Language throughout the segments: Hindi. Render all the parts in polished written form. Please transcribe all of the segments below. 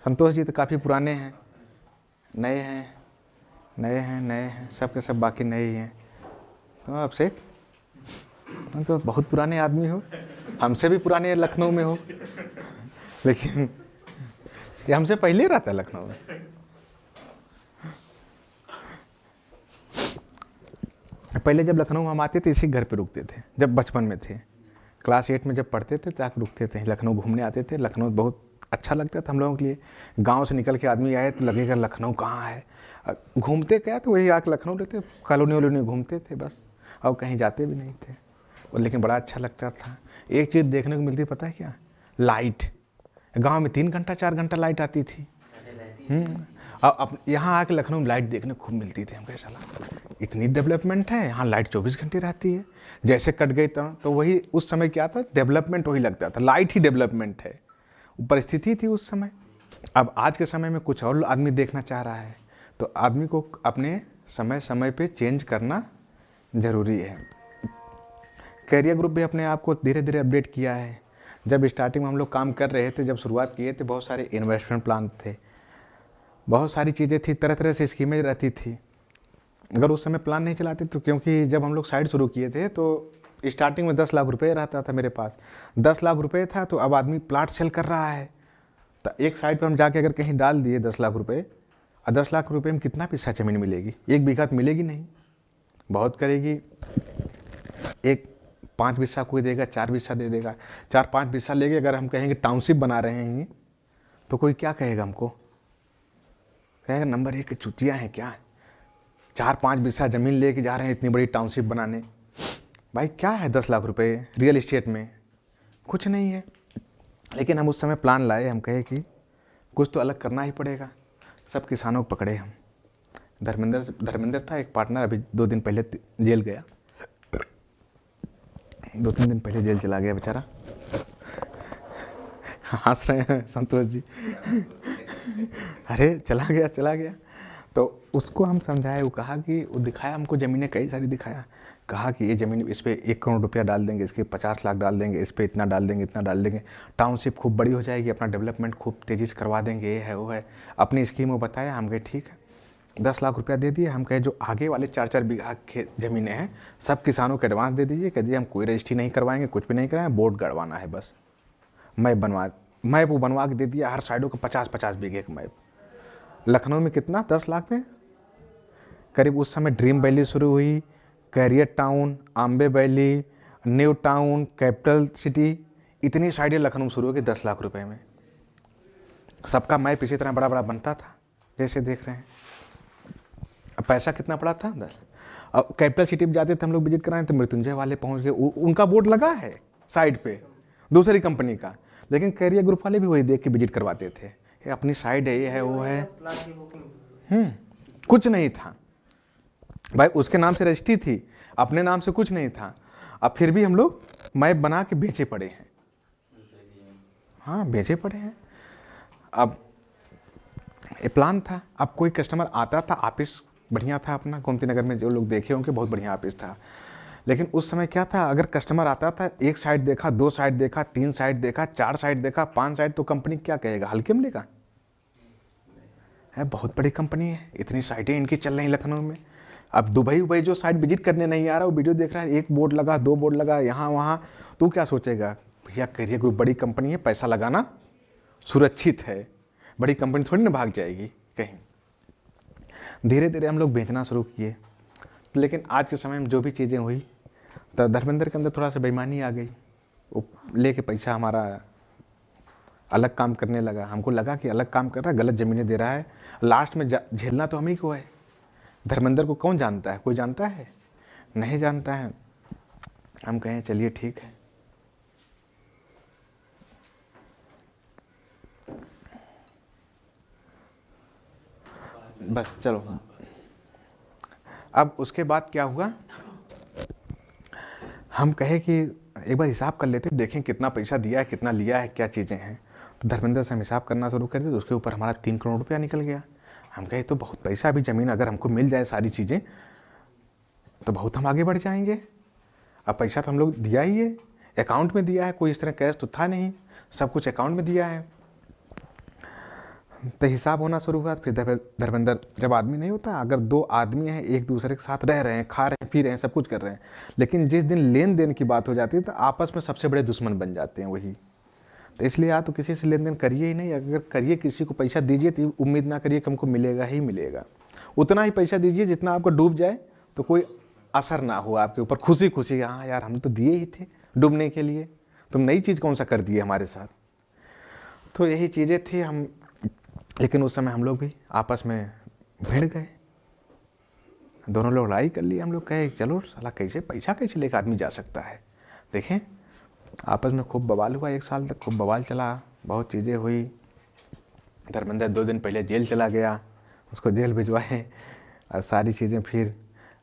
संतोष जी तो काफ़ी पुराने हैं, नए हैं, नए हैं, नए हैं, सब के सब बाकी नए ही हैं। तो आप सेठ, हम तो बहुत पुराने आदमी हो, हमसे भी पुराने लखनऊ में हो, लेकिन ये हमसे पहले ही रहता है लखनऊ में। पहले जब लखनऊ में हम आते थे इसी घर पे रुकते थे, जब बचपन में थे, क्लास 8 में जब पढ़ते थे तब रुकते थे, लखनऊ घूमने आते थे। लखनऊ बहुत अच्छा लगता था हम लोगों के लिए। गांव से निकल के आदमी आए तो लगेगा लखनऊ कहाँ है, घूमते क्या तो वही आके लखनऊ रहते, कॉलोनी वॉलोनी घूमते थे बस, और कहीं जाते भी नहीं थे। और लेकिन बड़ा अच्छा लगता था। एक चीज़ देखने को मिलती पता है क्या, लाइट। गाँव में 3 घंटा 4 घंटा लाइट आती थी, और अब यहाँ आके लखनऊ में लाइट देखने को खूब मिलती थी। हमको ऐसा लगा इतनी डेवलपमेंट है यहाँ, लाइट 24 घंटे रहती है। जैसे कट गई तो वही उस समय क्या था, डेवलपमेंट वही लगता था, लाइट ही डेवलपमेंट है, परिस्थिति थी उस समय। अब आज के समय में कुछ और आदमी देखना चाह रहा है, तो आदमी को अपने समय समय पे चेंज करना ज़रूरी है। कैरियर ग्रुप भी अपने आप को धीरे धीरे अपडेट किया है। जब स्टार्टिंग में हम लोग काम कर रहे थे, जब शुरुआत किए थे, बहुत सारे इन्वेस्टमेंट प्लान थे, बहुत सारी चीज़ें थी, तरह तरह से स्कीमें रहती थी। अगर उस समय प्लान नहीं चलाते तो, क्योंकि जब हम लोग साइट शुरू किए थे तो स्टार्टिंग में 10 लाख रुपए रहता था मेरे पास, 10 लाख रुपए था। तो अब आदमी प्लाट सेल कर रहा है, तो एक साइड पर हम जाके अगर कहीं डाल दिए 10 लाख रुपए, और 10 लाख रुपए में कितना पैसा ज़मीन मिलेगी, 1 बीघा तो मिलेगी नहीं, बहुत करेगी, एक 5 बिस्सा कोई देगा, 4 बिस्सा दे देगा, 4-5 बिस्सा लेके अगर हम कहेंगे टाउनशिप बना रहे हैं तो कोई क्या कहेगा, हमको कहेगा नंबर 1 के चुतिया हैं क्या, 4-5 बिस्सा ज़मीन लेके जा रहे हैं इतनी बड़ी टाउनशिप बनाने। भाई क्या है 10 लाख रुपए रियल इस्टेट में, कुछ नहीं है। लेकिन हम उस समय प्लान लाए, हम कहे कि कुछ तो अलग करना ही पड़ेगा। सब किसानों को पकड़े हम। धर्मेंद्र था एक पार्टनर, अभी 2 दिन पहले जेल गया, 2-3 दिन पहले जेल चला गया बेचारा। हंस रहे हैं संतोष जी। अरे चला गया। तो उसको हम समझाए, वो कहा कि वो दिखाया हमको ज़मीनें कई सारी दिखाया, कहा कि ये ज़मीन इस पे 1 करोड़ रुपया डाल देंगे, इसके 50 लाख डाल देंगे, इस पे इतना डाल देंगे, इतना डाल देंगे, टाउनशिप खूब बड़ी हो जाएगी, अपना डेवलपमेंट खूब तेज़ी से करवा देंगे, ये है वो है। अपनी स्कीम वो बताया, हम कहे ठीक है, 10 लाख रुपया दे दिए। हम कहे जो आगे वाले 4-4 बीघा ज़मीनें हैं सब किसानों को एडवांस दे दीजिए, कह दीजिए हम कोई रजिस्ट्री नहीं करवाएंगे, कुछ भी नहीं कराएंगे, बोर्ड गड़वाना है बस। मैप वो बनवा के दे दिया, हर साइडों को 50-50 बीघे का मैप। लखनऊ में कितना, 10 लाख में करीब उस समय ड्रीम वैली शुरू हुई, career town, Ambe valley, new town, capital city, इतनी साइडें लखनऊ शुरू हो गई 10 लाख रुपए में। सबका मैप इसी तरह बड़ा बड़ा बनता था जैसे देख रहे हैं। अब पैसा कितना पड़ा था, 10। अब कैपिटल सिटी में जाते थे हम लोग विजिट कराएं तो मृत्युंजय वाले पहुंच गए, उनका बोर्ड लगा है साइड पे दूसरी कंपनी का, लेकिन कैरियर ग्रुप वाले भी वही देख के विजिट करवाते थे, ये अपनी साइड है, ये है वो है। कुछ नहीं था भाई, उसके नाम से रजिस्ट्री थी, अपने नाम से कुछ नहीं था। अब फिर भी हम लोग मैप बना के बेचे पड़े हैं, हाँ बेचे पड़े हैं। अब ये प्लान था। अब कोई कस्टमर आता था, ऑफिस बढ़िया था अपना, गोमती नगर में जो लोग देखे होंगे बहुत बढ़िया ऑफिस था। लेकिन उस समय क्या था, अगर कस्टमर आता था, 1 साइड देखा, 2 साइड देखा, 3 साइड देखा, 4 साइड देखा, 5 साइड, तो कंपनी क्या कहेगा, हल्के में लेगा, है बहुत बड़ी कंपनी है, इतनी साइटें इनकी चल रही लखनऊ में। अब दुबई जो साइड विजिट करने नहीं आ रहा, वो वीडियो देख रहा है, 1 बोर्ड लगा, 2 बोर्ड लगा, यहाँ वहाँ, तो क्या सोचेगा, भैया कैरियर ग्रुप बड़ी कंपनी है, पैसा लगाना सुरक्षित है, बड़ी कंपनी थोड़ी ना भाग जाएगी कहीं। धीरे धीरे हम लोग बेचना शुरू किए। लेकिन आज के समय में जो भी चीज़ें हुई, तो धर्मेंद्र के अंदर थोड़ा सा बेईमानी आ गई, वो लेके पैसा हमारा अलग काम करने लगा। हमको लगा कि अलग काम कर रहा है, गलत ज़मीनें दे रहा है, लास्ट में झेलना तो हम ही को है। धर्मेंद्र को कौन जानता है, कोई जानता है, नहीं जानता है। हम कहें चलिए ठीक है, बस चलो। अब उसके बाद क्या हुआ, हम कहे कि एक बार हिसाब कर लेते, देखें कितना पैसा दिया है, कितना लिया है, क्या चीज़ें हैं। तो धर्मेंद्र से हम हिसाब करना शुरू कर दिए, तो उसके ऊपर हमारा 3 करोड़ रुपया निकल गया। हम कहे तो बहुत पैसा, अभी ज़मीन अगर हमको मिल जाए सारी चीज़ें तो बहुत हम आगे बढ़ जाएंगे। अब पैसा तो हम लोग दिया ही है, अकाउंट में दिया है, कोई इस तरह कैश तो था नहीं, सब कुछ अकाउंट में दिया है। तो हिसाब होना शुरू हुआ। फिर धर्मेंद्र, जब आदमी नहीं होता, अगर दो आदमी हैं एक दूसरे के साथ रह रहे हैं, खा रहे हैं, पी रहे हैं, सब कुछ कर रहे हैं, लेकिन जिस दिन लेन देन की बात हो जाती है तो आपस में सबसे बड़े दुश्मन बन जाते हैं वही। तो इसलिए या तो किसी से लेन देन करिए ही नहीं, अगर करिए किसी को पैसा दीजिए तो उम्मीद ना करिए कि हमको मिलेगा ही मिलेगा। उतना ही पैसा दीजिए जितना आपको डूब जाए तो कोई असर ना हो आपके ऊपर, खुशी खुशी, हाँ यार हम तो दिए ही थे डूबने के लिए, तुम नई चीज़ कौन सा कर दिए हमारे साथ। तो यही चीज़ें थी हम, लेकिन उस समय हम लोग भी आपस में भिड़ गए, दोनों लोग लड़ाई कर ली। हम लोग कहे चलो साला कैसे पैसा कैसे लेकर आदमी जा सकता है। देखें आपस में खूब बवाल हुआ, 1 साल तक खूब बवाल चला, बहुत चीज़ें हुई। धर्मेंद्र 2 दिन पहले जेल चला गया, उसको जेल भिजवाए और सारी चीज़ें। फिर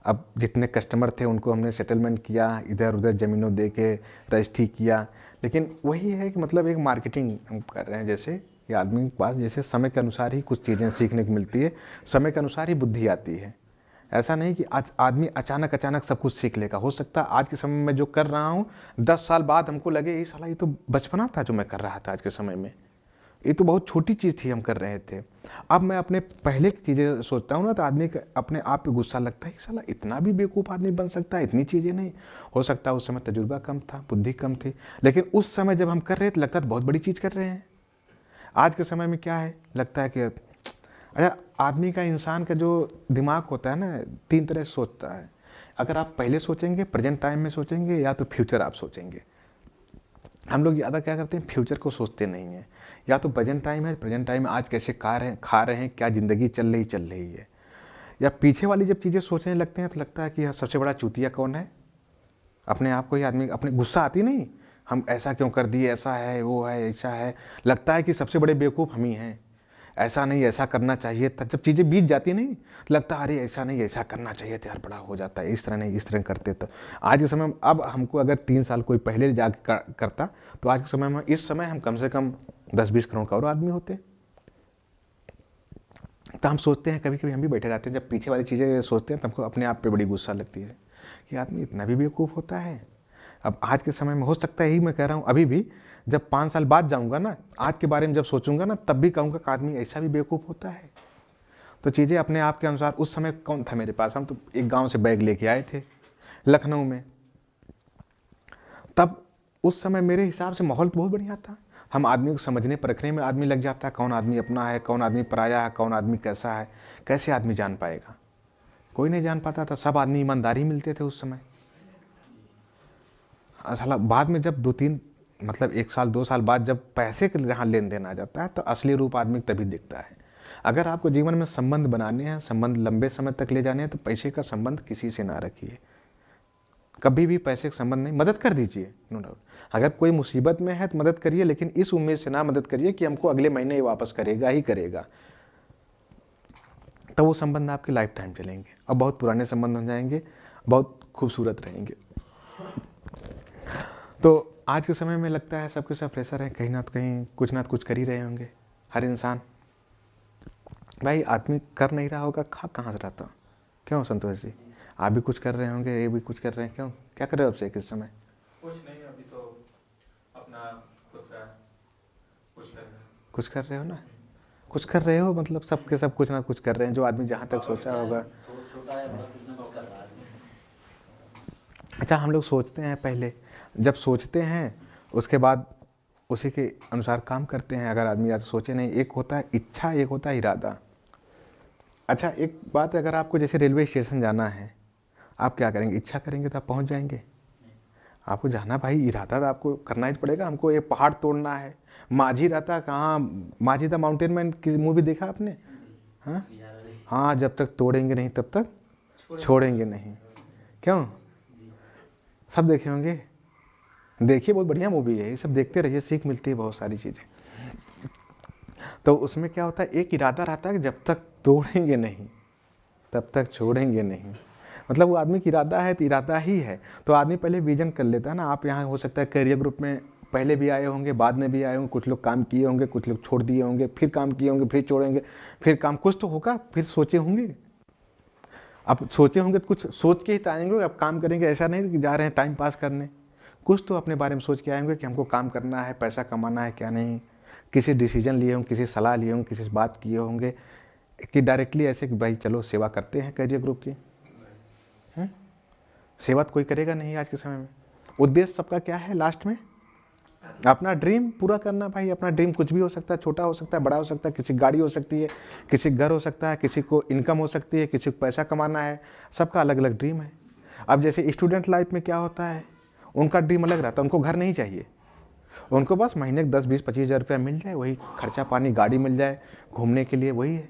अब जितने कस्टमर थे उनको हमने सेटलमेंट किया, इधर उधर ज़मीनों दे के रजिस्ट्री किया। लेकिन वही है कि मतलब एक मार्केटिंग हम कर रहे हैं, जैसे कि आदमी के पास जैसे समय के अनुसार ही कुछ चीज़ें सीखने को मिलती है, समय के अनुसार ही बुद्धि आती है। ऐसा नहीं कि आज आदमी अचानक सब कुछ सीख लेगा। हो सकता है आज के समय में जो कर रहा हूँ 10 साल बाद हमको लगे ये साला ये तो बचपना था जो मैं कर रहा था, आज के समय में ये तो बहुत छोटी चीज़ थी हम कर रहे थे। अब मैं अपने पहले की चीज़ें सोचता हूँ ना तो आदमी अपने आप पे गुस्सा लगता है, साला इतना भी बेवकूफ़ आदमी बन सकता है, इतनी चीज़ें नहीं। हो सकता है उस समय तजुर्बा कम था, बुद्धि कम थी, लेकिन उस समय जब हम कर रहे थे लगता था बहुत बड़ी चीज़ कर रहे हैं। आज के समय में क्या है, लगता है कि अच्छा आदमी का, इंसान का जो दिमाग होता है ना 3 तरह से सोचता है। अगर आप पहले सोचेंगे, प्रेजेंट टाइम में सोचेंगे, या तो फ्यूचर आप सोचेंगे। हम लोग ज़्यादा क्या करते हैं, फ्यूचर को सोचते नहीं हैं। या तो प्रेजेंट टाइम है, प्रेजेंट टाइम में आज कैसे खा रहे हैं, क्या ज़िंदगी चल रही है। या पीछे वाली जब चीज़ें सोचने लगते हैं तो लगता है कि सबसे बड़ा चूतिया कौन है, अपने आप को ही आदमी, अपने गुस्सा आती नहीं, हम ऐसा क्यों कर दिए, ऐसा है, वो है, ऐसा है। लगता है कि सबसे बड़े बेवकूफ़ हम ही हैं, ऐसा नहीं ऐसा करना चाहिए था। जब चीज़ें बीत जाती नहीं लगता अरे ऐसा नहीं ऐसा करना चाहिए था यार, बड़ा हो जाता है, इस तरह नहीं इस तरह करते। तो आज के समय में अब हमको अगर 3 साल कोई पहले जाके करता तो आज के समय में, इस समय हम कम से कम 10-20 करोड़ का और आदमी होते। तो हम सोचते हैं, कभी कभी हम भी बैठे रहते हैं, जब पीछे वाली चीज़ें सोचते हैं तो हमको अपने आप पे बड़ी गुस्सा लगती है कि आदमी इतना भी बेवकूफ़ होता है। अब आज के समय में हो सकता है, यही मैं कह रहा हूँ, अभी भी जब 5 साल बाद जाऊँगा ना, आज के बारे में जब सोचूंगा ना, तब भी कहूँगा कि आदमी ऐसा भी बेवकूफ़ होता है। तो चीज़ें अपने आप के अनुसार, उस समय कौन था मेरे पास, हम तो एक गांव से बैग लेके आए थे लखनऊ में, तब उस समय मेरे हिसाब से माहौल तो बहुत बढ़िया था। हम आदमी को समझने परखने में आदमी लग जाता है, कौन आदमी अपना है, कौन आदमी पराया है, कौन आदमी कैसा है, कैसे आदमी जान पाएगा, कोई नहीं जान पाता था। सब आदमी ईमानदारी मिलते थे उस समय। असल बाद में जब 2-3 मतलब 1 साल 2 साल बाद जब पैसे के जहाँ लेन देन आ जाता है तो असली रूप आदमी तभी दिखता है। अगर आपको जीवन में संबंध बनाने हैं, संबंध लंबे समय तक ले जाने हैं, तो पैसे का संबंध किसी से ना रखिए, कभी भी पैसे का संबंध नहीं। मदद कर दीजिए, नो डाउट, अगर कोई मुसीबत में है तो मदद करिए, लेकिन इस उम्मीद से ना मदद करिए कि हमको अगले महीने ही वापस करेगा ही करेगा। तो वो संबंध आपके लाइफ टाइम चलेंगे और बहुत पुराने संबंध हो जाएंगे, बहुत खूबसूरत रहेंगे। तो आज के समय में लगता है सबके सब फ्रेशर हैं, कहीं ना तो कुछ कर ही रहे होंगे हर इंसान। भाई आदमी कर नहीं रहा होगा, खा कहाँ से रहता। क्यों संतोष जी, आप भी कुछ कर रहे होंगे, ये भी कुछ कर रहे हैं, क्यों क्या कर रहे हो आपसे किस समय? कुछ नहीं, अभी तो अपना खुद का कुछ कर रहे हो ना, कुछ कर रहे हो, मतलब सबके सब कुछ ना कुछ कर रहे हैं, जो आदमी जहाँ तक सोचा होगा। अच्छा हम लोग सोचते हैं पहले, जब सोचते हैं उसके बाद उसी के अनुसार काम करते हैं। अगर आदमी आज सोचे नहीं, एक होता है इच्छा, एक होता है इरादा। अच्छा एक बात है, अगर आपको जैसे रेलवे स्टेशन जाना है, आप क्या करेंगे, इच्छा करेंगे तो आप पहुंच जाएंगे? आपको जाना भाई, इरादा तो आपको करना ही पड़ेगा। हमको ये पहाड़ तोड़ना है, माझी रहता कहाँ, माझी द माउंटेन मैन की मूवी देखा आपने? हाँ हाँ, जब तक तोड़ेंगे नहीं तब तक छोड़ेंगे नहीं। क्यों, सब देखे होंगे, देखिए बहुत बढ़िया मूवी है, ये सब देखते रहिए, सीख मिलती है बहुत सारी चीज़ें। तो उसमें क्या होता है, एक इरादा रहता है कि जब तक तोड़ेंगे नहीं तब तक छोड़ेंगे नहीं। मतलब वो आदमी की इरादा है तो इरादा ही है। तो आदमी पहले विजन कर लेता है ना। आप यहाँ हो सकता है करियर ग्रुप में पहले भी आए होंगे, बाद में भी आए होंगे, कुछ लोग काम किए होंगे, कुछ लोग छोड़ दिए होंगे, फिर काम किए होंगे, फिर छोड़ेंगे, फिर काम, कुछ तो होगा, फिर सोचे होंगे। आप सोचे होंगे तो कुछ सोच के ही तो आएंगे, अब काम करेंगे, ऐसा नहीं कि जा रहे हैं टाइम पास करने। कुछ तो अपने बारे में सोच के आएंगे कि हमको काम करना है, पैसा कमाना है, क्या नहीं। किसी डिसीजन लिए होंगे, किसी सलाह लिए होंगे, किसी से बात किए होंगे कि डायरेक्टली ऐसे कि भाई चलो सेवा करते हैं कैरियर ग्रुप की? सेवा तो कोई करेगा नहीं आज के समय में। उद्देश्य सबका क्या है लास्ट में? अपना ड्रीम पूरा करना भाई। अपना ड्रीम कुछ भी हो सकता है, छोटा हो सकता है, बड़ा हो सकता है, किसी गाड़ी हो सकती है, किसी घर हो सकता है, किसी को इनकम हो सकती है, किसी को पैसा कमाना है, सबका अलग अलग ड्रीम है। अब जैसे स्टूडेंट लाइफ में क्या होता है, उनका ड्रीम अलग रहता है, उनको घर नहीं चाहिए, उनको बस महीने के 10-20-25 हज़ार रुपया मिल जाए, वही खर्चा पानी, गाड़ी मिल जाए घूमने के लिए, वही है।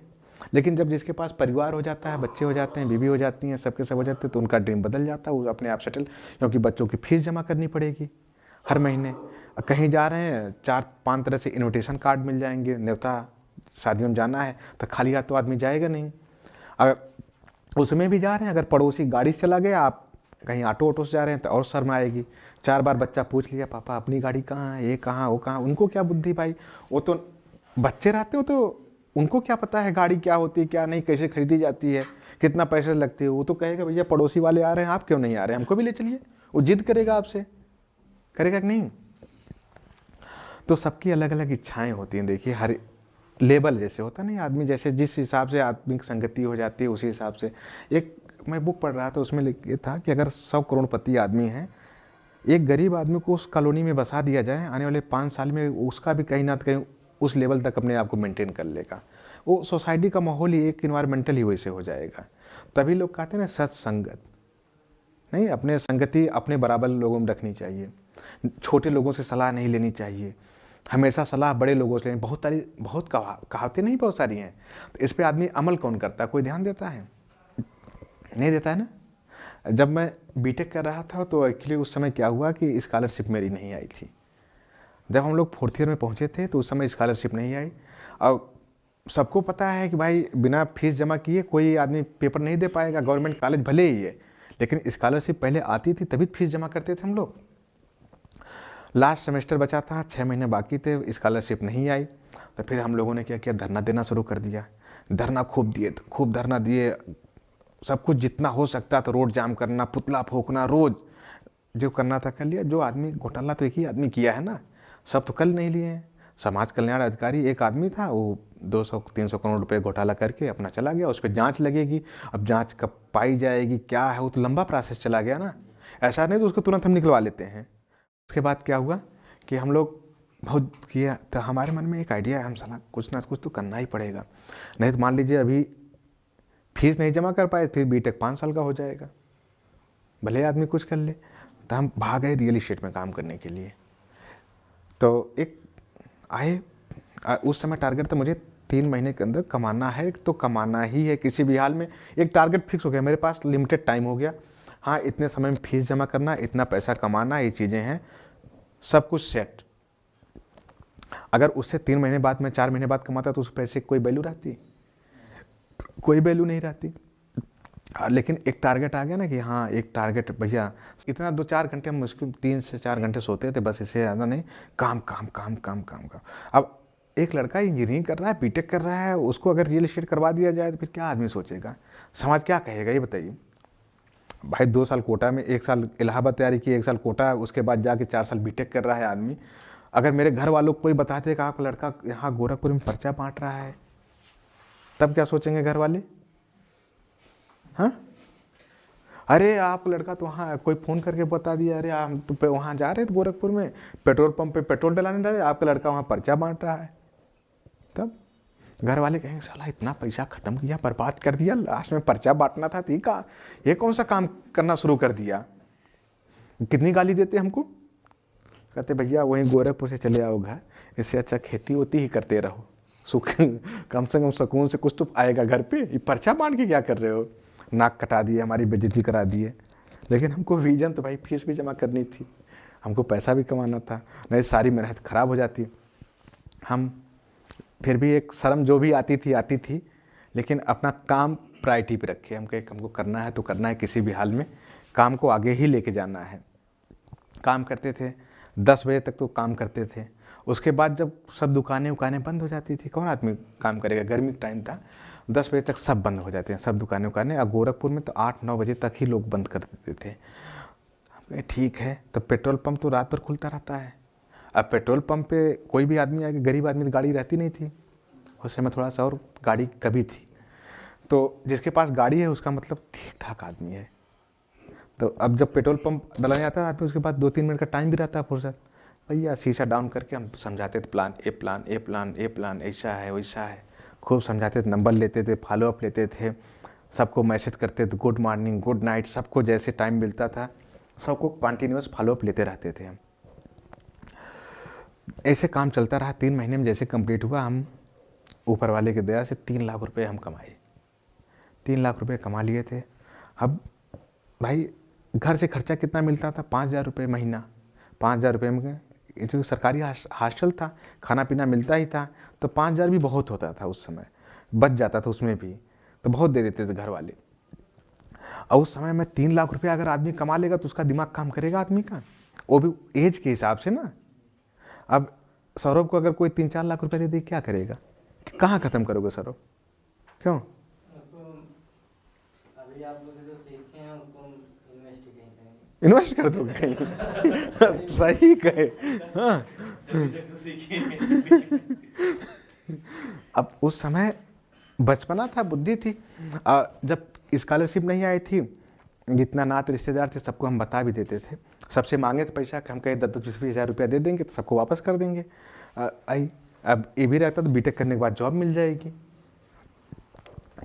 लेकिन जब जिसके पास परिवार हो जाता है, बच्चे हो जाते हैं, बीवी हो जाती हैं, सबके सब हो जाते हैं, तो उनका ड्रीम बदल जाता है, वो अपने आप सेटल, क्योंकि बच्चों की फीस जमा करनी पड़ेगी हर महीने। कहीं जा रहे हैं 4-5 तरह से इनविटेशन कार्ड मिल जाएंगे, न्योता, शादियों में जाना है तो खाली हाथ तो आदमी जाएगा नहीं। अगर उसमें भी जा रहे हैं, अगर पड़ोसी गाड़ी से चला गया, आप कहीं ऑटो से जा रहे हैं तो और शर्म आएगी। 4 बार बच्चा पूछ लिया, पापा अपनी गाड़ी कहाँ है, ये कहाँ, वो कहाँ। उनको क्या बुद्धि भाई, वो तो बच्चे रहते हो तो उनको क्या पता है गाड़ी क्या होती है, क्या नहीं, कैसे खरीदी जाती है, कितना पैसे लगती है। वो तो कहेगा भैया पड़ोसी वाले आ रहे हैं, आप क्यों नहीं आ रहे हैं, हमको भी ले चलिए। वो जिद करेगा आपसे, करेगा कि नहीं? तो सबकी अलग अलग इच्छाएं होती हैं। देखिए हर लेवल जैसे होता नहीं, आदमी जैसे जिस हिसाब से आदमी की संगति हो जाती है उसी हिसाब से। एक मैं बुक पढ़ रहा था, उसमें लिखा था कि अगर 100 करोड़पति आदमी है, एक गरीब आदमी को उस कॉलोनी में बसा दिया जाए, आने वाले 5 साल में उसका भी कहीं ना कहीं उस लेवल तक अपने आप को मेंटेन कर लेगा। वो सोसाइटी का माहौल ही एक इन्वायरमेंटल ही वैसे हो जाएगा। तभी लोग कहते हैं ना सत्संगत, नहीं, अपने संगति अपने बराबर लोगों में रखनी चाहिए, छोटे लोगों से सलाह नहीं लेनी चाहिए, हमेशा सलाह बड़े लोगों से लेनी। बहुत कहावतें नहीं, बहुत सारी हैं। तो इस पे आदमी अमल कौन करता है, कोई ध्यान देता है? नहीं देता है ना। जब मैं बीटेक कर रहा था तो एक्चुअली उस समय क्या हुआ कि स्कॉलरशिप मेरी नहीं आई थी। जब हम लोग 4th ईयर में पहुंचे थे तो उस समय स्कॉलरशिप नहीं आई। और सबको पता है कि भाई बिना फीस जमा किए कोई आदमी पेपर नहीं दे पाएगा, गवर्नमेंट कॉलेज भले ही है, लेकिन स्कॉलरशिप पहले आती थी तभी फीस जमा करते थे हम लोग। लास्ट सेमेस्टर बचा था, 6 महीने बाकी थे, स्कॉलरशिप नहीं आई। तो फिर हम लोगों ने क्या किया, धरना देना शुरू कर दिया। धरना खूब धरना दिए, सब कुछ जितना हो सकता तो रोड जाम करना, पुतला फूकना, रोज जो करना था कर लिया। जो आदमी घोटाला तो एक ही आदमी किया है ना, सब तो कल नहीं लिए हैं। समाज कल्याण अधिकारी एक आदमी था, वो 200-300 करोड़ रुपए घोटाला करके अपना चला गया। उस पर जांच लगेगी, अब जांच कब पाई जाएगी क्या है, वो तो लंबा प्रोसेस चला गया ना। ऐसा नहीं तो उसको तुरंत हम निकलवा लेते हैं। उसके बाद क्या हुआ कि हम लोग बहुत किया, तो हमारे मन में एक आइडिया है, हम साला कुछ ना कुछ तो करना ही पड़ेगा, नहीं तो मान लीजिए अभी फीस नहीं जमा कर पाए, फिर बीटेक 5 साल का हो जाएगा, भले आदमी कुछ कर ले। तो हम भाग गए रियल इस्टेट में काम करने के लिए। तो एक आए, उस समय टारगेट था मुझे 3 महीने के अंदर कमाना है, तो कमाना ही है किसी भी हाल में। एक टारगेट फिक्स हो गया, मेरे पास लिमिटेड टाइम हो गया। हाँ, इतने समय में फीस जमा करना, इतना पैसा कमाना, ये चीज़ें हैं, सब कुछ सेट। अगर उससे 3 महीने बाद मैं 4 महीने बाद कमाता तो उस पैसे की कोई वैल्यू रहती? कोई वैल्यू नहीं रहती। लेकिन एक टारगेट आ गया ना कि हाँ एक टारगेट, भैया इतना 2-4 घंटे हम मुश्किल 3 से 4 घंटे सोते थे, बस इससे ज़्यादा नहीं, काम काम काम काम काम काम। अब एक लड़का इंजीनियरिंग कर रहा है, बीटेक कर रहा है, उसको अगर रियल एस्टेट करवा दिया जाए तो फिर क्या आदमी सोचेगा, समाज क्या कहेगा, ये बताइए। भाई 2 साल कोटा में, 1 साल इलाहाबाद तैयारी की, 1 साल कोटा, उसके बाद जाके 4 साल बीटेक कर रहा है आदमी। अगर मेरे घर वालों को कोई बताते कि आपका लड़का यहाँ गोरखपुर में पर्चा बांट रहा है, तब क्या सोचेंगे घर वाले? हाँ, अरे आप लड़का तो वहाँ, कोई फ़ोन करके बता दिया, अरे हम तो वहाँ जा रहे थे गोरखपुर में, पेट्रोल पंप पे पेट्रोल डलाने डाले, आपका लड़का वहाँ पर्चा बांट रहा है। तब घर वाले कहेंगे साला इतना पैसा खत्म किया, बर्बाद कर दिया, लास्ट में पर्चा बांटना था, ठीक है, ये कौन सा काम करना शुरू कर दिया। कितनी गाली देते हमको, कहते भैया वहीं गोरखपुर से चले आओ घर, इससे अच्छा खेती होती ही करते रहो, सुख कम से कम सुकून से कुछ तो आएगा घर पे। ये पर्चा बांट के क्या कर रहे हो, नाक कटा दिए, हमारी बेइज्जती करा दिए। लेकिन हमको विजन तो भाई फीस भी जमा करनी थी, हमको पैसा भी कमाना था, नहीं सारी मेहनत खराब हो जाती। हम फिर भी एक शर्म जो भी आती थी, लेकिन अपना काम प्रायोरिटी पे रखे। हम कहे हमको करना है तो करना है, किसी भी हाल में काम को आगे ही लेके जाना है। काम करते थे, 10 बजे तक तो काम करते थे। उसके बाद जब सब दुकानें बंद हो जाती थी, कौन आदमी काम करेगा, गर्मी का टाइम था, 10 बजे तक सब बंद हो जाते हैं, सब दुकानें। और गोरखपुर में तो 8-9 बजे तक ही लोग बंद कर देते थे। ठीक है, तो पेट्रोल पंप तो रात भर खुलता रहता है, अब पेट्रोल पंप पे कोई भी आदमी आके, गरीब आदमी तो गाड़ी रहती नहीं थी उस समय, थोड़ा सा और गाड़ी कभी थी, तो जिसके पास गाड़ी है उसका मतलब ठीक ठाक आदमी है। तो अब जब पेट्रोल पंप डला जाता है आदमी, उसके बाद 2-3 मिनट का टाइम भी रहता है फुर्सत, भैया शीशा डाउन करके हम समझाते थे plan A, plan A, plan A, plan ऐसा है वैसा है, खूब समझाते थे, नंबर लेते थे, फॉलो अप लेते थे, सबको मैसेज करते थे गुड मॉर्निंग गुड नाइट, सबको जैसे टाइम मिलता था सबको कंटिन्यूस फॉलो अप लेते रहते थे हम। ऐसे काम चलता रहा। 3 महीने में जैसे कंप्लीट हुआ, हम ऊपर वाले की दया से 3 लाख रुपए हम कमाए। 3 लाख रुपए कमा लिए थे। अब भाई घर से खर्चा कितना मिलता था, 5,000 रुपये महीना। 5,000 रुपये में, क्योंकि सरकारी हॉस्टल था, खाना पीना मिलता ही था, तो 5,000 भी बहुत होता था उस समय, बच जाता था उसमें भी, तो बहुत दे देते थे घर वाले। और उस समय में 3 लाख रुपये अगर आदमी कमा लेगा तो उसका दिमाग काम करेगा आदमी का, वो भी एज के हिसाब से ना। अब सौरभ को अगर कोई 3-4 लाख रुपए दे दे, क्या करेगा, कहाँ खत्म करोगे सौरभ? क्यों? अभी आप लोग से जो सीखे हैं उसको इन्वेस्ट करेंगे, इन्वेस्ट कर दो कहीं। सही कहे। हाँ। अब उस समय बचपना था, बुद्धि थी। जब स्कॉलरशिप नहीं आई थी, जितना नात रिश्तेदार थे सबको हम बता भी देते थे। सबसे मांगे तो पैसा, हम कहे 10-20 हज़ार रुपया दे देंगे तो सबको वापस कर देंगे। अब ये भी रहता तो बीटेक करने के बाद जॉब मिल जाएगी।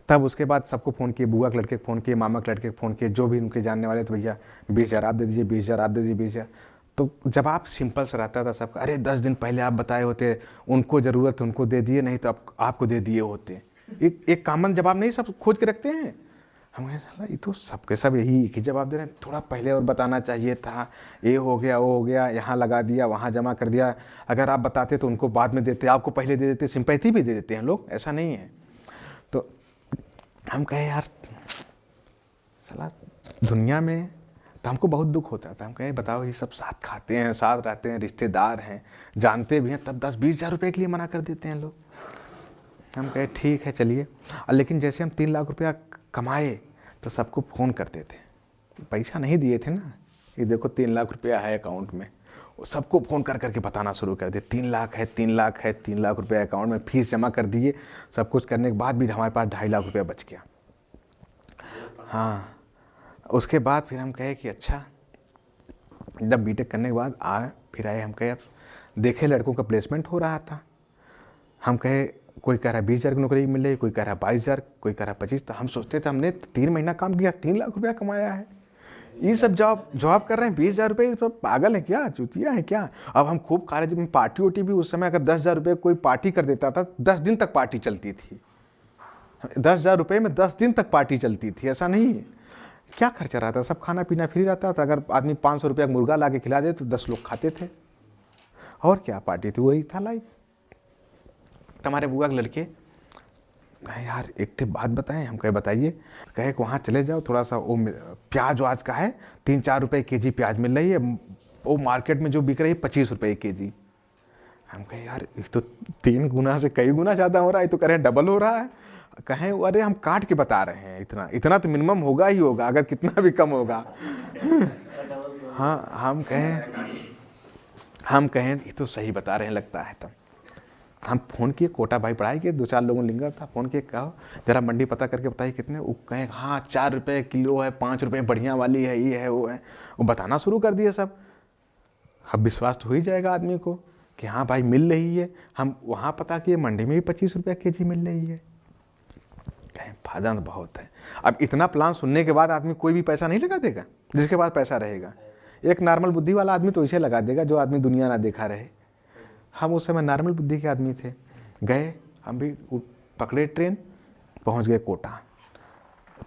तब उसके बाद सबको फ़ोन किए, बुआ के लड़के को फ़ोन किए, मामा के लड़के को फ़ोन किए, जो भी उनके जानने वाले, तो भैया 20,000 आप दे दीजिए, 20,000 आप दे दीजिए, 20,000। तो जब आप सिंपल से रहता था सबका, अरे 10 दिन पहले आप बताए होते, उनको ज़रूरत उनको दे दिए, नहीं तो आपको दे दिए होते। एक कॉमन जवाब नहीं सब खोज के रखते हैं। हम कहे साला ये तो सबके सब यही एक ही जवाब दे रहे हैं, थोड़ा पहले और बताना चाहिए था, ये हो गया वो हो गया, यहाँ लगा दिया वहाँ जमा कर दिया। अगर आप बताते तो उनको बाद में देते, आपको पहले दे देते, सिंपैथी भी दे देते हैं लोग, ऐसा नहीं है। तो हम कहे यार साला दुनिया में, तो हमको बहुत दुख होता था। हम कहे बताओ ये सब साथ खाते हैं, साथ रहते हैं, रिश्तेदार हैं, जानते भी हैं, तब 10-20 हज़ार रुपये के लिए मना कर देते हैं लोग। हम कहे ठीक है चलिए। लेकिन जैसे हम 3 लाख रुपया कमाए तो सबको फ़ोन करते थे, पैसा नहीं दिए थे ना, ये देखो 3 लाख रुपया है अकाउंट में, सबको फ़ोन कर करके बताना शुरू कर दिए 3 लाख है, 3 लाख है, 3 लाख रुपया अकाउंट में। फीस जमा कर दिए, सब कुछ करने के बाद भी हमारे पास 2.5 लाख रुपया बच गया। हाँ, उसके बाद फिर हम कहे कि अच्छा, जब बीटेक करने के बाद फिर आए, हम कहे अब देखे लड़कों का प्लेसमेंट हो रहा था। हम कहे कोई कह रहा है 20,000 की नौकरी मिल रही, कोई कह रहा है 22,000, कोई कह रहा है 25। तो हम सोचते थे हमने 3 महीना काम किया, 3 लाख रुपया कमाया है, ये सब जॉब कर रहे हैं 20,000 रुपये, सब पागल है क्या, चूतिया है क्या। अब हम खूब कॉलेज में पार्टी वोटी भी, उस समय अगर 10,000 रुपये कोई पार्टी कर देता था, 10 दिन तक पार्टी चलती थी। 10,000 रुपये में 10 दिन तक पार्टी चलती थी, ऐसा नहीं है। क्या खर्चा रहता, सब खाना पीना फ्री रहता था। अगर आदमी 500 रुपया मुर्गा ला के खिला दे तो 10 लोग खाते थे, और क्या पार्टी थी, वही था लाइफ। हमारे बुआ के लड़के यार एक बात बताएं, हम कहे बताइए। कहे कि वहाँ चले जाओ, थोड़ा सा वो प्याज आज का है 3-4 रुपये केजी प्याज मिल रही है, वो मार्केट में जो बिक रही है 25 रुपये केजी। हम कहे यार ये तो 3 गुना से कई गुना ज़्यादा हो रहा है, ये तो कह रहे हैं डबल हो रहा है। कहें अरे हम काट के बता रहे हैं, इतना तो मिनिमम होगा ही होगा, अगर कितना भी कम होगा। हाँ, हम कहें ये तो सही बता रहे हैं लगता है। तब हम फ़ोन किए, कोटा भाई पढ़ाई के 2-4 लोगों लिंगर था, फ़ोन किए, कहो जरा मंडी पता करके बताइए कितने। वो कहें हाँ 4 रुपये किलो है, 5 रुपये बढ़िया वाली है, ये है वो है, वो बताना शुरू कर दिए सब। अब विश्वास तो हो ही जाएगा आदमी को कि हाँ भाई मिल रही है। हम वहाँ पता किए, मंडी में भी 25 रुपये केजी मिल रही है। कहें फायदा तो बहुत है। अब इतना प्लान सुनने के बाद आदमी कोई भी पैसा नहीं लगा देगा, जिसके पास पैसा रहेगा। एक नॉर्मल बुद्धि वाला आदमी तो इसे लगा देगा जो आदमी दुनिया ना देखा रहे। हम उस समय नॉर्मल बुद्धि के आदमी थे। गए, हम भी पकड़े ट्रेन, पहुंच गए कोटा।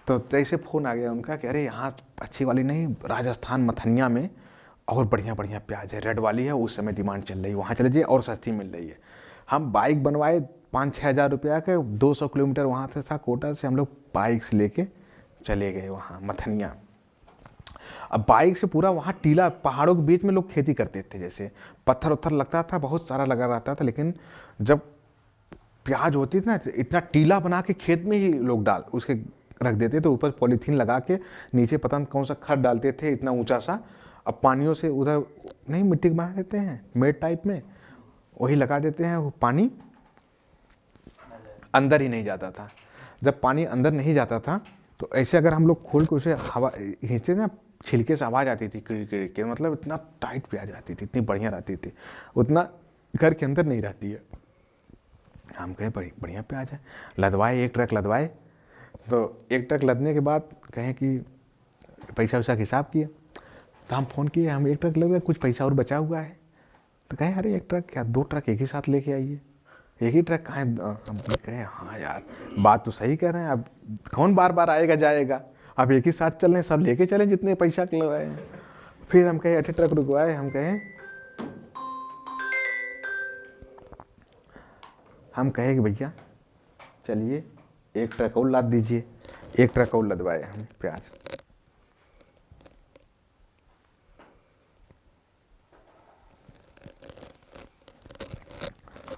तो ऐसे फ़ोन आ गया उनका कि अरे यहाँ अच्छी वाली नहीं, राजस्थान मथनिया में और बढ़िया बढ़िया प्याज है, रेड वाली है, उस समय डिमांड चल रही है, वहाँ चले जाइए और सस्ती मिल रही है। हम बाइक बनवाए 5-6 हज़ार रुपया के, 200 किलोमीटर वहाँ से था कोटा से, हम लोग बाइक से लेके चले गए वहाँ मथनिया। अब बाइक से पूरा वहाँ टीला, पहाड़ों के बीच में लोग खेती करते थे, जैसे पत्थर उत्थर लगता था, बहुत सारा लगा रहता था। लेकिन जब प्याज होती थी ना, इतना टीला बना के खेत में ही लोग डाल उसके रख देते थे, ऊपर पॉलीथीन लगा के, नीचे पता नहीं कौन सा खड़ डालते थे इतना ऊंचा सा, अब पानियों से उधर नहीं मिट्टी बना देते हैं मेड टाइप में, वही लगा देते हैं, वो पानी अंदर ही नहीं जाता था। जब पानी अंदर नहीं जाता था तो ऐसे अगर हम लोग खोल के उसे हवा खींचते ना, छिलके से आवाज़ आती थी किड़ किड़ के, मतलब इतना टाइट प्याज आती थी, इतनी बढ़िया रहती थी, उतना घर के अंदर नहीं रहती है। हम कहे बढ़िया प्याज है, लदवाए, एक ट्रक लदवाए। तो एक ट्रक लदने के बाद कहें कि पैसा वैसा का हिसाब किए, तो हम फ़ोन किए, हम एक ट्रक लग गए, कुछ पैसा और बचा हुआ है। तो कहे अरे एक ट्रक क्या, 2 ट्रक एक ही साथ लेके आइए, एक ही ट्रक कहाँ है। हम कहे हाँ यार बात तो सही कह रहे हैं, अब कौन बार बार आएगा जाएगा, अब एक ही साथ चल रहे हैं, सब लेके चलें जितने पैसा लगाए हैं। फिर हम कहे 8 ट्रक रुकवाए, हम कहे कि भैया चलिए एक ट्रक और लाद दीजिए, एक ट्रक और लदवाए हम प्याज।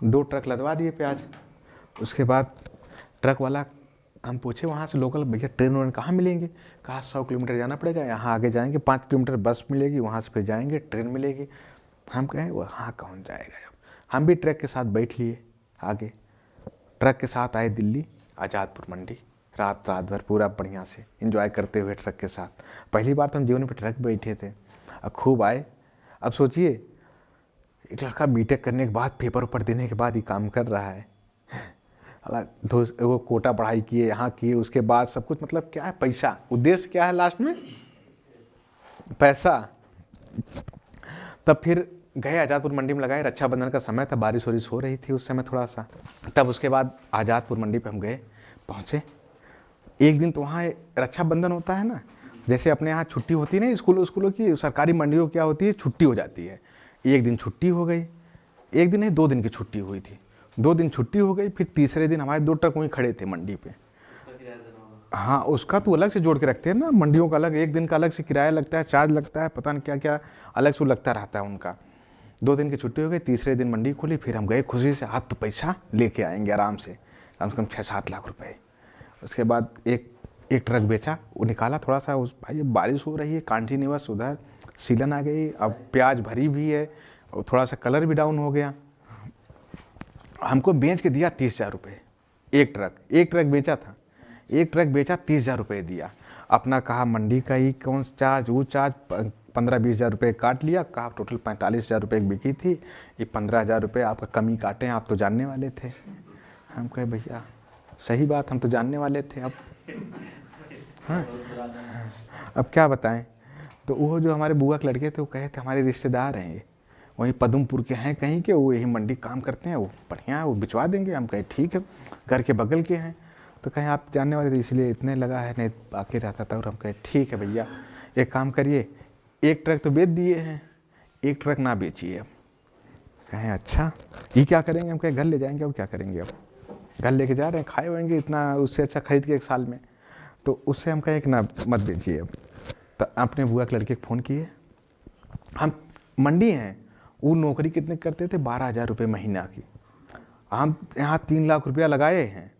दो ट्रक लदवा दिए प्याज। उसके बाद ट्रक वाला, हम पूछे वहाँ से लोकल, भैया ट्रेन व्रेन कहाँ मिलेंगे, कहा 100 किलोमीटर जाना पड़ेगा, यहाँ आगे जाएंगे 5 किलोमीटर बस मिलेगी, वहाँ से फिर जाएंगे ट्रेन मिलेगी। हम कहें वहाँ कौन जाएगा। अब हम भी ट्रक के साथ बैठ लिए आगे, ट्रक के साथ आए दिल्ली आज़ादपुर मंडी, रात भर पूरा बढ़िया से एंजॉय करते हुए ट्रक के साथ। पहली बार तो हम जीवन में ट्रक बैठे थे, अब खूब आए। अब सोचिए एक लड़का बीटेक करने के बाद, पेपर ऊपर देने के बाद ही काम कर रहा है, वो कोटा पढ़ाई किए, यहाँ किए, उसके बाद सब कुछ, मतलब क्या है पैसा, उद्देश्य क्या है लास्ट में, पैसा। तब फिर गए आज़ादपुर मंडी में, लगाए, रक्षाबंधन का समय था, बारिश वारिश हो रही थी उस समय थोड़ा सा। तब उसके बाद आज़ादपुर मंडी पे हम गए, पहुँचे। एक दिन तो वहाँ रक्षाबंधन होता है ना, जैसे अपने यहाँ छुट्टी होती है ना स्कूलों की, सरकारी मंडियों क्या होती है, छुट्टी हो जाती है। एक दिन छुट्टी हो गई, एक दिन नहीं 2 दिन की छुट्टी हुई थी, 2 दिन छुट्टी हो गई। फिर तीसरे दिन हमारे 2 ट्रक वहीं खड़े थे मंडी पे। हाँ उसका तो अलग से जोड़ के रखते हैं ना, मंडियों का अलग, एक दिन का अलग से किराया लगता है, चार्ज लगता है, पता नहीं क्या क्या अलग से लगता रहता है उनका। 2 दिन की छुट्टी हो गई, तीसरे दिन मंडी खोली। फिर हम गए खुशी से, हाथ तो पैसा लेके आएंगे आराम से कम 6-7 लाख रुपए। उसके बाद एक ट्रक बेचा, वो निकाला थोड़ा सा, उस भाई बारिश हो रही है कंटिन्यूअस, उधर सीलन आ गई, अब प्याज भरी भी है और थोड़ा सा कलर भी डाउन हो गया। हमको बेच के दिया 30,000 रुपये एक ट्रक बेचा था, एक ट्रक बेचा 30,000 रुपये दिया। अपना कहा मंडी का ही कौन चार्ज, वो चार्ज 15-20 हज़ार रुपये काट लिया, कहा टोटल 45,000 रुपये की बिकी थी, ये 15,000 रुपये आपका कमी काटे हैं, आप तो जानने वाले थे। हम कहे भैया सही बात, हम तो जानने वाले थे, अब हाँ अब क्या बताएं। तो वो जो हमारे बुआ के लड़के थे, वो कहे थे हमारे रिश्तेदार हैं, वहीं पदमपुर के हैं कहीं के, वो यही मंडी काम करते हैं, वो बढ़िया है, वो भिजवा देंगे। हम कहे ठीक है, घर के बगल के हैं। तो कहें आप जानने वाले थे इसलिए इतने लगा है, नहीं बाकी रहता था। और हम कहे ठीक है भैया, एक काम करिए, एक ट्रक तो बेच दिए हैं, एक ट्रक ना बेचिए। अब कहें अच्छा ये क्या करेंगे, हम कहें घर ले जाएंगे, अब क्या करेंगे, अब घर लेके जा रहे हैं, खाए होंगे इतना, उससे अच्छा खरीद के 1 साल में, तो उससे हम कहें कि ना मत बेचिए। अब तो अपने बुआ के लड़के को फ़ोन किए, हम मंडी हैं, वो नौकरी कितने करते थे, 12,000 रुपये महीना की, हम यहाँ 3 लाख रुपया लगाए हैं।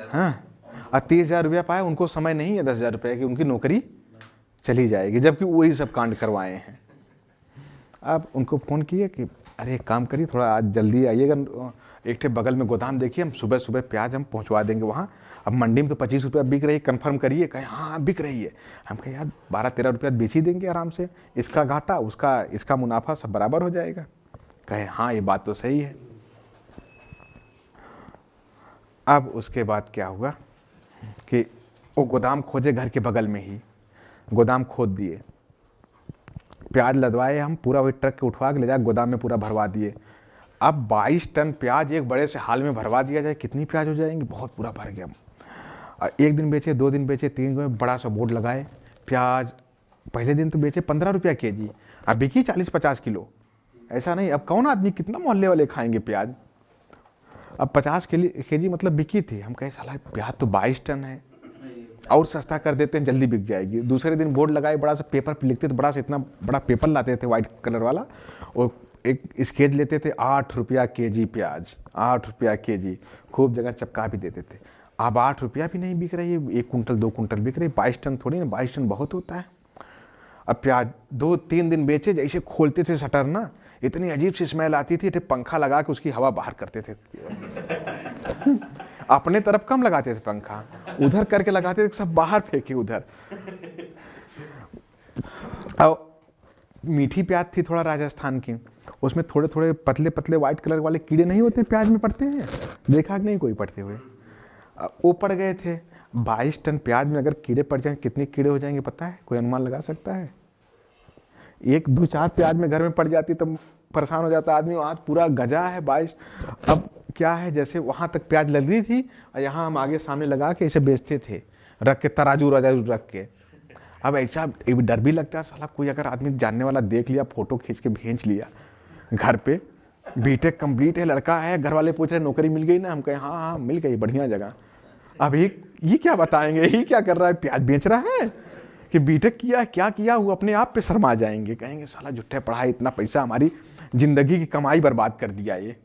हाँ और 30,000 रुपया पाए, उनको समय नहीं है 10,000 रुपये की, उनकी नौकरी चली जाएगी, जबकि वही सब कांड करवाए हैं। अब उनको फ़ोन किए कि अरे एक काम करिए, थोड़ा आज जल्दी आइएगा, एक ठे बगल में गोदाम देखिए, हम सुबह सुबह प्याज हम पहुंचवा देंगे वहाँ। अब मंडी में तो 25 रुपया बिक रही है, कन्फर्म करिए। कहे हाँ बिक रही है। हम कहे यार 12-13 रुपया बेच ही देंगे आराम से, इसका घाटा उसका, इसका मुनाफा सब बराबर हो जाएगा। कहे हाँ ये बात तो सही है। अब उसके बाद क्या हुआ कि वो गोदाम खोजे, घर के बगल में ही गोदाम खोद दिए, प्याज लदवाए हम, पूरा वही ट्रक के उठवा के ले जाए गोदाम में पूरा भरवा दिए। अब 22 टन प्याज एक बड़े से हाल में भरवा दिया जाए, कितनी प्याज हो जाएंगी, बहुत पूरा भर गया। एक दिन बेचे, 2 दिन बेचे, 3 दिन में बड़ा सा बोर्ड लगाए। प्याज पहले दिन तो बेचे 15 रुपया केजी, अब बिकी 40-50 किलो। ऐसा नहीं, अब कौन आदमी, कितना मोहल्ले वाले खाएंगे प्याज। अब 50 केजी मतलब बिकी थी। हम कहे साला प्याज तो 22 टन है, और सस्ता कर देते हैं, जल्दी बिक जाएगी। दूसरे दिन बोर्ड लगाए, बड़ा सा पेपर पे लिखते थे, बड़ा सा इतना बड़ा पेपर लाते थे वाइट कलर वाला, और एक स्केच लेते थे, 8 रुपया केजी प्याज, 8 रुपया केजी, खूब जगह चपका भी देते थे। अब 8 रुपया भी नहीं बिक रही है, 1 कुंटल 2 कुंटल बिक रही, 22 टन थोड़ी ना, 22 टन बहुत होता है। अब प्याज 2-3 दिन बेचे, जैसे खोलते थे शटर ना, इतनी अजीब सी स्मेल आती थी, पंखा लगा के उसकी हवा बाहर करते थे। अपने तरफ कम लगाते थे पंखा, उधर करके लगाते थे, सब बाहर फेंके उधर। और मीठी प्याज थी थोड़ा राजस्थान की, उसमें थोड़े थोड़े पतले पतले व्हाइट कलर वाले कीड़े नहीं होते प्याज में पड़ते हैं, देखा कि नहीं कोई पड़ते हुए? वो पड़ गए थे। 22 टन प्याज में अगर कीड़े पड़ जाएं, कितने कीड़े हो जाएंगे पता है? कोई अनुमान लगा सकता है? 1-2-4 प्याज में घर में पड़ जाती तो परेशान हो जाता आदमी। आज पूरा गजा है 22। अब क्या है, जैसे वहाँ तक प्याज लग रही थी और यहाँ हम आगे सामने लगा के इसे बेचते थे, रख के तराजू वराजू रख के। अब ऐसा डर भी लगता है, साला कोई अगर आदमी जानने वाला देख लिया, फोटो खींच के भेज लिया घर पे, बीटेक कंप्लीट है, लड़का है, घर वाले पूछ रहे नौकरी मिल गई ना, हम कहे हाँ हाँ मिल गई, बढ़िया जगह। अब ये क्या बताएंगे, ये क्या कर रहा है, प्याज बेच रहा है कि बीटेक किया, क्या किया? वो अपने आप पे शर्मा जाएंगे, कहेंगे साला झूठे पढ़ाई, इतना पैसा हमारी जिंदगी की कमाई बर्बाद कर दिया, ये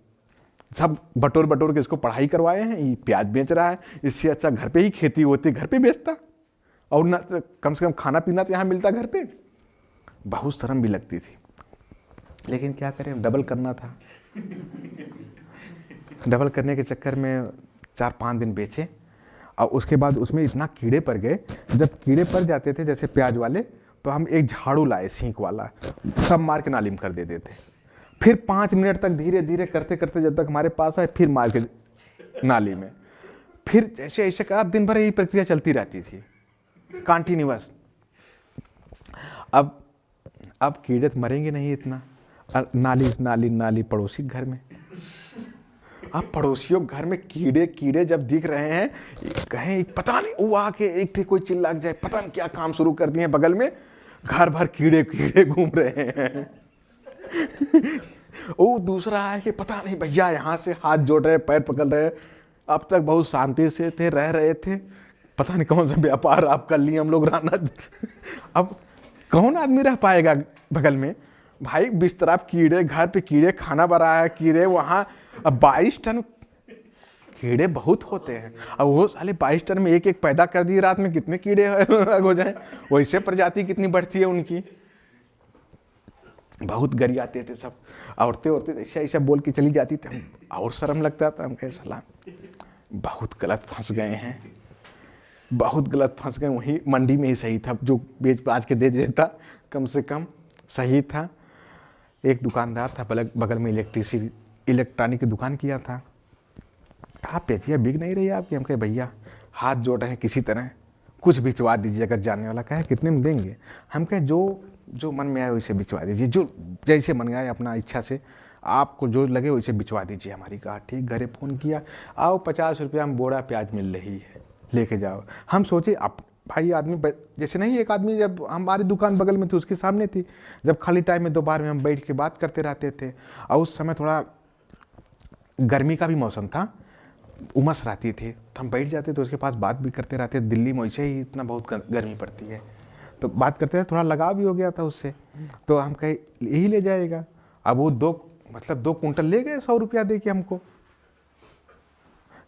सब बटोर बटोर के इसको पढ़ाई करवाए हैं, ये प्याज बेच रहा है। इससे अच्छा घर पे ही खेती होती, घर पे बेचता, और ना कम से कम खाना पीना तो यहाँ मिलता घर पे। बहुत शर्म भी लगती थी, लेकिन क्या करें, डबल करना था। डबल करने के चक्कर में 4-5 दिन बेचे, और उसके बाद उसमें इतना कीड़े पड़ गए। जब कीड़े पड़ जाते थे जैसे प्याज वाले, तो हम एक झाड़ू लाए सींक वाला, सब मार के नाली में कर देते थे। फिर 5 मिनट तक धीरे धीरे करते करते जब तक हमारे पास आए, फिर मार के नाली में, फिर ऐसे ऐसे कर, दिन भर यही प्रक्रिया चलती रहती थी, कंटिन्यूअस। अब कीड़े तो मरेंगे नहीं इतना, नाली नाली नाली पड़ोसी घर में। अब पड़ोसियों घर में कीड़े कीड़े जब दिख रहे हैं, कहें पता नहीं, वो आके एक थे कोई चिल्ला जाए, पता नहीं क्या काम शुरू कर दिए बगल में, घर भर कीड़े कीड़े घूम रहे हैं। वो दूसरा है कि पता नहीं भैया, यहाँ से हाथ जोड़ रहे, पैर पकड़ रहे, अब तक बहुत शांति से थे, रह रहे थे, पता नहीं कौन सा व्यापार आप कर लिए हम लोग राना। अब कौन आदमी रह पाएगा बगल में भाई? बिस्तर कीड़े, घर पे कीड़े, खाना बनाया कीड़े, वहाँ। अब 22 टन कीड़े बहुत होते हैं, अब वो साले 22 टन में एक एक पैदा कर दिए, रात में कितने कीड़े हो जाएं? वैसे प्रजाति कितनी बढ़ती है उनकी। बहुत गरियाते थे सब, औरतें ऐसा ऐसा बोल के चली जाती थी, और शर्म लगता था। हम कहे साला बहुत गलत फंस गए हैं, बहुत गलत फंस गए। वहीं मंडी में ही सही था, जो बेच बाज के दे देता कम से कम सही था। एक दुकानदार था बगल में, इलेक्ट्रॉनिक की दुकान किया था। आप बेचिए, बिक नहीं रही आपकी? हम कहे भैया हाथ जोड़ रहे हैं, किसी तरह कुछ भिजवा दीजिए, अगर जानने वाला कहे कितने में देंगे? हम कहे जो मन में आए वैसे भिजवा दीजिए, जो जैसे मन में आए अपना इच्छा से, आपको जो लगे वैसे भिजवा दीजिए। हमारी कहा ठीक। घरे फ़ोन किया, आओ 50 रुपया में बोरा प्याज मिल रही है, लेके जाओ। हम सोचे अब भाई आदमी जैसे नहीं, एक आदमी जब हमारी दुकान बगल में थी उसके सामने थी, जब खाली टाइम में दोपहर में हम बैठ के बात करते रहते थे, और उस समय थोड़ा गर्मी का भी मौसम था, उमस रहती थी, तो हम बैठ जाते तो उसके पास बात भी करते रहते। दिल्ली में वैसे ही इतना बहुत गर्मी पड़ती है, तो बात करते थे, थोड़ा लगाव भी हो गया था उससे। तो हम कहे यही ले जाएगा। अब वो 2 कुंटल ले गए 100 रुपया दे के हमको।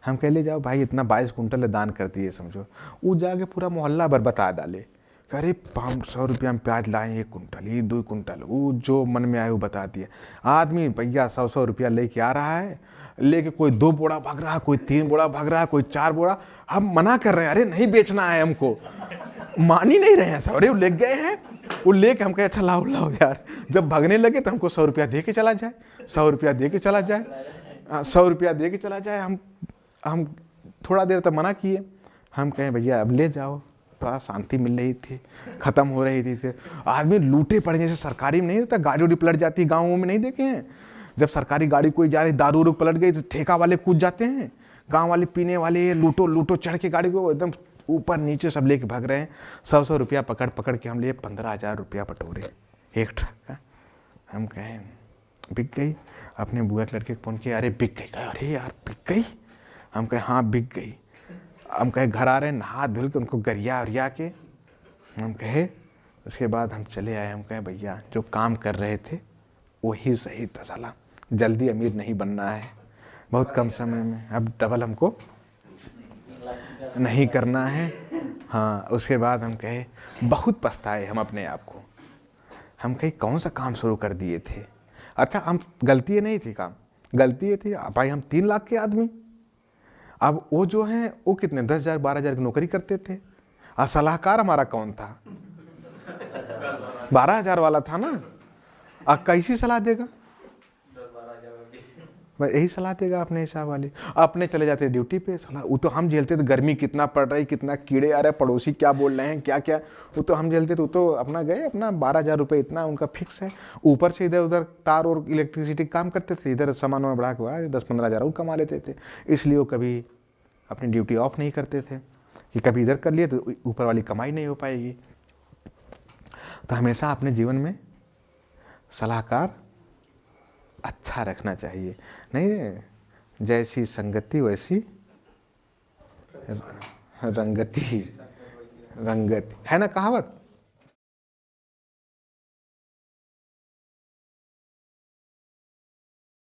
हम कह ले जाओ भाई, इतना 22 कुंटल दान कर दिए समझो। वो जाके पूरा मोहल्ला भर बता डाले, अरे 500 रुपया में प्याज लाए, 1 कुंटल, ये 2 कुंटल, वो जो मन में आए वो बता दिया। आदमी भैया 100 रुपया लेके आ रहा है, लेके कोई 2 बोरा भाग रहा है, कोई 3 बोरा भाग रहा है, कोई 4 बोरा। हम मना कर रहे हैं, अरे नहीं बेचना है हमको, मान ही नहीं रहे हैं सब। अरे वो ले गए हैं, वो लेके हम कहे अच्छा लाओ लाओ यार। जब भागने लगे तो हमको 100 रुपया दे के चला जाए, 100 रुपया दे के चला जाए, 100 रुपया दे के चला जाए। हम थोड़ा देर तक मना किए, हम कहें भैया अब ले जाओ, थोड़ा शांति मिल रही थी, ख़त्म हो रही थी। आदमी लूटे पड़े, जैसे सरकारी में नहीं रहता, गाड़ी उड़ी पलट जाती, गाँवों में नहीं देखे हैं? जब सरकारी गाड़ी कोई जा रही, दारू उरू पलट गई तो ठेका वाले कूद जाते हैं, गाँव वाले पीने वाले लूटो लूटो चढ़ के गाड़ी को एकदम ऊपर नीचे सब लेके भाग रहे हैं। 100 रुपया पकड़ पकड़ के हम लिए 15,000 रुपया बटोरे एक ट्रक का। हम कहें बिक गई। अपने बुआ के लड़के को फ़ोन किया, अरे बिक गई। कहे अरे यार बिक गई? हम कहे हाँ बिक गई। हम कहे घर आ रहे हैं, नहा धुल के उनको गरिया उरिया के हम कहे, उसके बाद हम चले आए। हम कहे भैया जो काम कर रहे थे वही सही था, साला जल्दी अमीर नहीं बनना है, बहुत कम समय में, अब डबल हमको नहीं करना है। हाँ, उसके बाद हम कहे, बहुत पछताए हम अपने आप को, हम कहीं कौन सा काम शुरू कर दिए थे। अच्छा, हम गलती नहीं थी, काम गलती ये थी भाई, हम 3 लाख के आदमी, अब वो जो हैं वो कितने 10,000 12,000 की नौकरी करते थे, और सलाहकार हमारा कौन था, 12,000 वाला था ना। अब कैसी सलाह देगा, 10-12 हज़ार बस यही सलाह देगा अपने हिसाब वाली। अपने चले जाते ड्यूटी पे, सलाह वो तो हम झेलते थे, गर्मी कितना पड़ रही, कितना कीड़े आ रहे, पड़ोसी क्या बोल रहे हैं, क्या क्या, वो तो हम झेलते थे। वो तो अपना गए, अपना 12,000 रुपये इतना उनका फिक्स है, ऊपर से इधर उधर तार और इलेक्ट्रिसिटी काम करते थे, इधर सामान वामान बढ़ा के 10-15 हज़ार और कमा लेते थे। इसलिए वो कभी अपनी ड्यूटी ऑफ नहीं करते थे कि कभी इधर कर लिए तो ऊपर वाली कमाई नहीं हो पाएगी। तो हमेशा अपने जीवन में सलाहकार अच्छा रखना चाहिए, नहीं जैसी संगति वैसी रंगति, रंगति है ना कहावत।